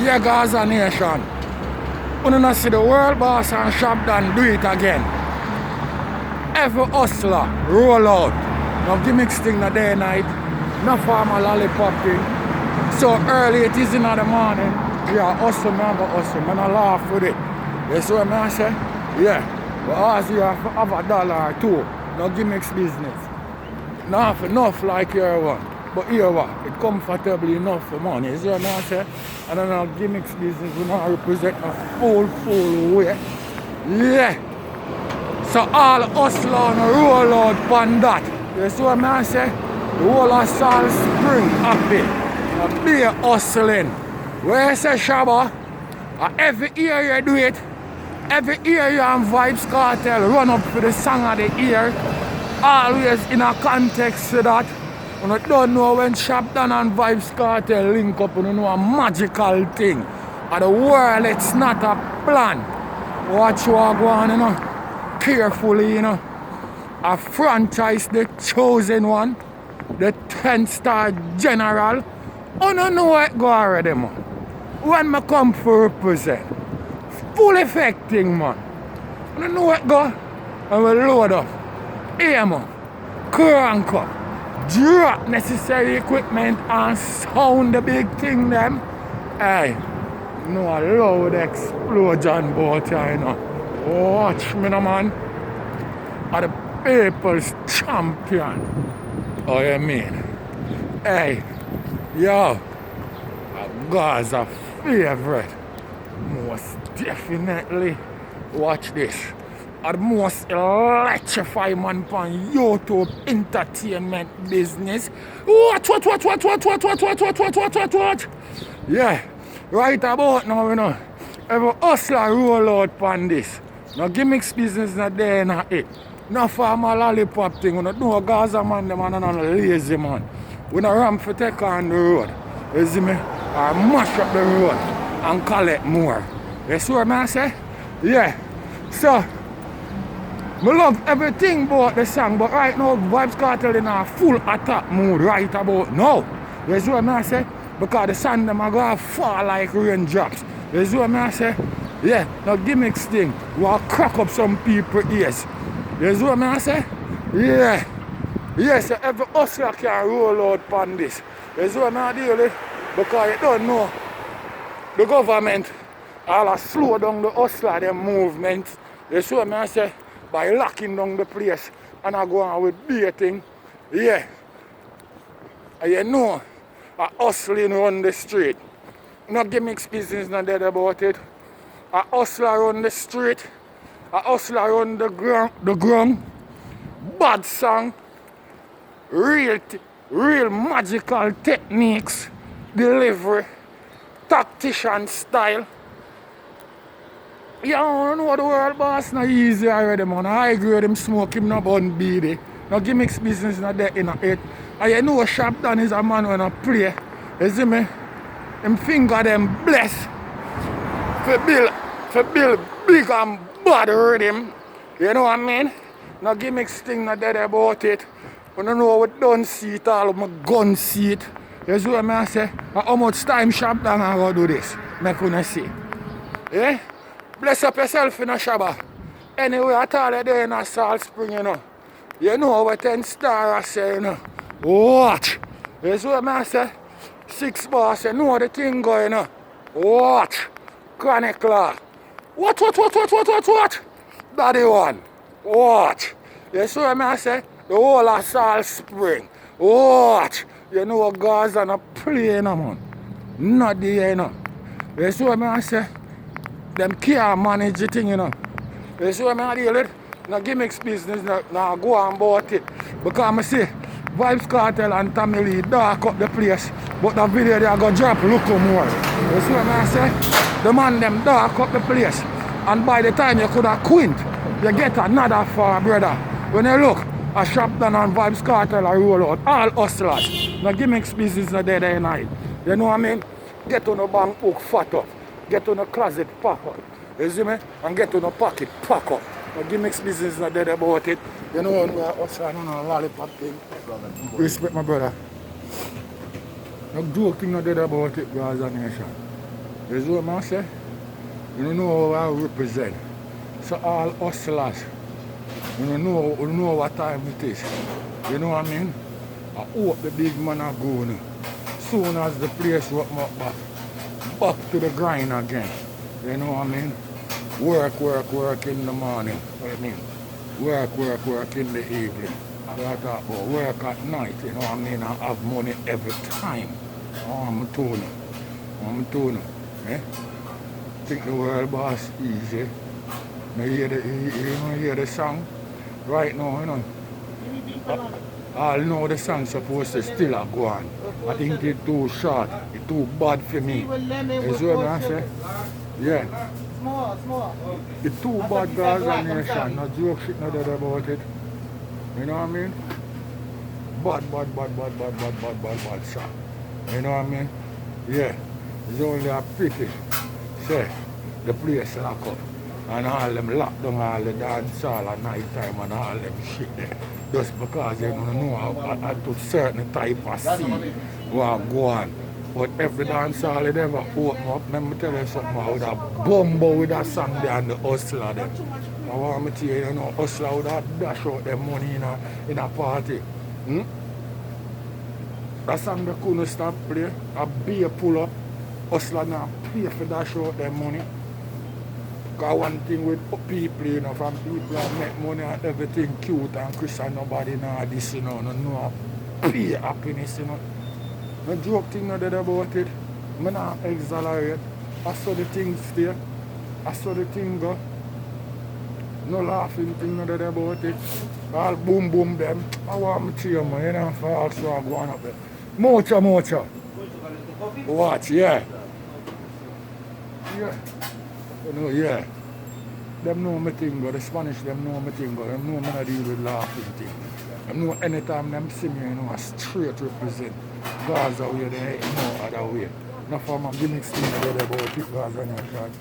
Yeah, Gaza Nation. We don't see the world boss and Shabdon do it again. Every hustler roll out. No gimmicks thing the day and night. No farmer lollipop thing. So early it is in the morning. Yeah, hustle, man, go hustle. Man, I laugh with it. You see what I say? Yeah. But as you have $1 or $2. No gimmicks business. Not enough like your one. But here what? It comfortably enough for money. You see what I say? And then our gimmicks business will not represent a full way. Yeah. So all hustle on roll out on that. You see what I say? The whole of Salt Spring happy. A big hustling. Where you say Shabba? Every year you do it. Every year you and Vybz Kartel run up for the song of the year. Always in a context to that. You don't know when Shabdon and vybz Kartel link up, you know a magical thing. Of the world, it's not a plan. Watch what go on, you know. Carefully, you know. A franchise, the chosen one, the 10-star general. You don't know what go already, man. When I come for represent, full effect thing, man. You don't know what go, and we load up. Here, man. Crank up. Drop necessary equipment and sound the big thing them. Hey, no loud explosion boat here, you know. Watch me, no man. I'm the people's champion. Oh, you mean? Hey, yo, Gaza favorite. Most definitely. Watch this. The most electrifying man on YouTube entertainment business. What? Yeah, right about now, you know. Every hustler roll out on this. No gimmicks business not there, not it. No farmer lollipop thing. We don't do a Gaza man, the man and a lazy man. We don't ramp for take on the road. You see me? Or mash up the road and collect more. You see what I say? Yeah. So, I love everything about the song, but right now Vybz Kartel in a full attack mood right about now. You see what I say? Because the song them are going to fall like raindrops. You see what I say? Yeah, no gimmicks thing. We will crack up some people's ears. You see what I say? Yeah. Yes, so every hustler can roll out on this. You see what I deal with? Because you don't know the government all slow down the hustler them movement. You see what I say? By locking down the place and I go on with baiting. Yeah. And you know, a hustling run the street. No gimmicks business not dead about it. A hustler run the street. A hustler run the ground. Bad song. Real magical techniques. Delivery. Tactician style. Yeah, I know the world boss not easy already, man. I agree with him smoke him no bun beady. No gimmicks business not there in it. And you know Shabdon is a man when I play. You see me? Him finger them blessed. For build big and bad rhythm. You know what I mean? No gimmicks thing not there about it. You don't know what don't see it all, my gun see it. You see what I say? And how much time Shabdon I go do this? Make you see. Yeah? Bless up yourself in a Shabba. Anyway, at all you there in a Salt Spring, you know. You know what 10-star I say, you know. Watch. You see what I say? 6 boss, you know the thing going, you know. Watch. Chronicler. What? Daddy one. Watch. You see what I say? The whole of Salt Spring. Watch. You know what Gaza not play, you know, man. Not there, you know. You see what I say? Them can't manage the thing, you know. You see what I deal with? No gimmicks business, no go on about it. Because I see Vybz Kartel and Tommy Lee dark up the place. But the video they are going to drop look more. You see what I say? The man them dark up the place. And by the time you could have quint, you get another far brother. When you look, a Shabdon and Vybz Kartel are roll out. All hustlers. No gimmicks business no day and night. You know what I mean? Get on the bank book fat up. Get on a closet pack up. You see me? And get on a pocket pack up. No gimmicks business not dead about it. You know what's on a lollipop thing. Respect my brother. No joking not dead about it, Gaza Nation. You see what I say? You don't know what I represent. So all hustlers, you don't know what time it is. You know what I mean? I hope the big man are going. Soon as the place open up back to the grind again. You know what I mean? Work in the morning. What I mean? Work in the evening. I talk about work at night, you know what I mean? I have money every time. Oh, I'm telling you. Eh? Think the world boss easy. You hear the song? Right now, you know. I know the song supposed to still go on. I think it's too short. It's too bad for me. You see what I say? Yeah. Small. It's too bad, Gaza Nation. No joke shit no dead about it. You know what I mean? Bad shot. You know what I mean? Yeah. It's only a pity. Say, the place lock up. And all them lock down all the dance hall at night time and all them shit there. Just because they don't know how to certain type of sea what go on. But every dance hall they ever open up, let me tell you something, I would have bumble with that song there and the hustler them. I want me to tell you, hustler would have dash out their money in a party. That song they couldn't stop play. A beer pull up, hustler now pay for dash out their money. Because one thing with people, from people that make money and everything cute and Christian, nobody know this, no pay happiness, No joke thing no dead about it. I not exaggerate. I saw the things there. I saw the thing go. No laughing thing no dead about it. All boom them. I want me to you, man, for also I'm going up there. Mocha. Watch, yeah. Yeah. Them know me thing go. The Spanish them know me thing go. Them know me not deal with laughing thing. Them know anytime them see me, I straight represent. Gaza way there, no other way. No for my gimmicks thing about it, Gaza Nation.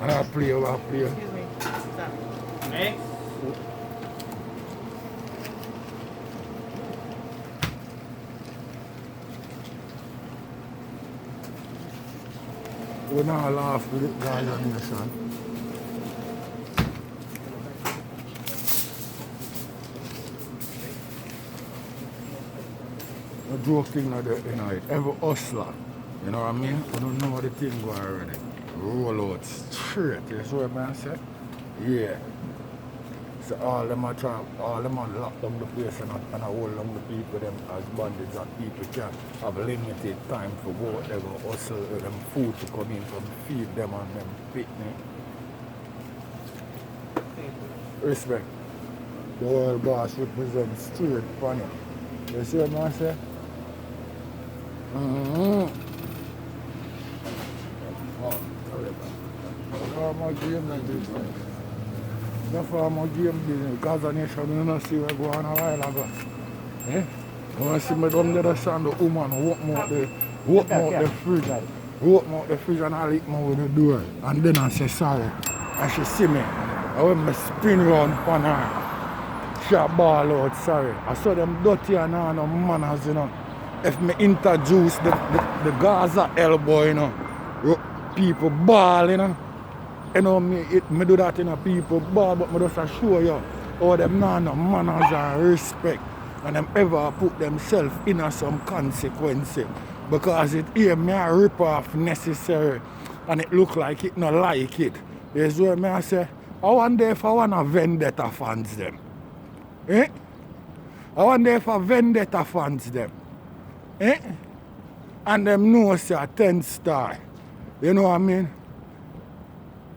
And I play. Excuse me. Next. We not laugh with it, Gaza Nation. No joke thing like that, every hustler, you know what I mean? You don't know the thing going already. Roll out straight, you see what I say? Yeah. So all them are lock down the place and hold down the people them as bandits and people can have limited time for whatever hustle them food to come in from feed them and them picnic. Respect. The world boss represents straight funny. You see what I say? No formal game like this. No formal game business. Gaza Nation, you don't see what's going on a while ago. Eh? You want to see me down there and the woman open out the fridge. Open out the fridge and I lick me with the door. And then I say sorry. And she see me. And when I spin round upon her, she ball out sorry. I saw them dirty and no manners, If me introduce the Gaza elbow, people ball, me do that people ball, but me just show you how them no manners and respect and them ever put themselves in some consequences. Because it here me a rip off necessary and it look like it not like it. That's why me I say, I wonder if I want to vendetta fans them. I wonder if I vendetta fans them. And them know say a 10 star. You know what I mean?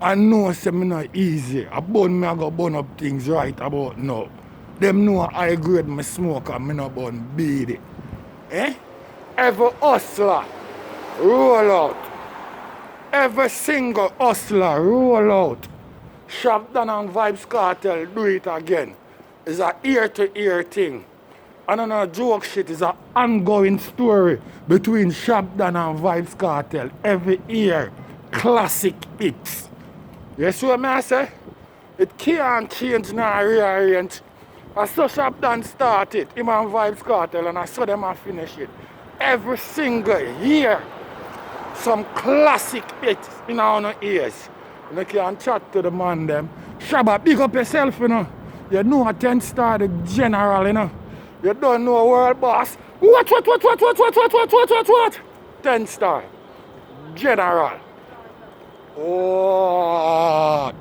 And know say me not easy. I go burn up things right about now. Them know I grade me smoke and me not burn beat it. Every hustler roll out. Every single hustler roll out. Shabdon and Vybz Kartel do it again. It's a ear-to-ear thing. And no joke shit, it's an ongoing story between Shabdon and Vybz Kartel. Every year, classic hits. You see what I say? It can't change now, rearrange. I saw Shabdon start it, him and Vybz Kartel, and I saw them finish it. Every single year. some classic hits in our ears. You can chat to the man them. Shabba, big up yourself, you know. You know a 10 star the general, you know. You don't know a world boss. What? 10 star. General. What?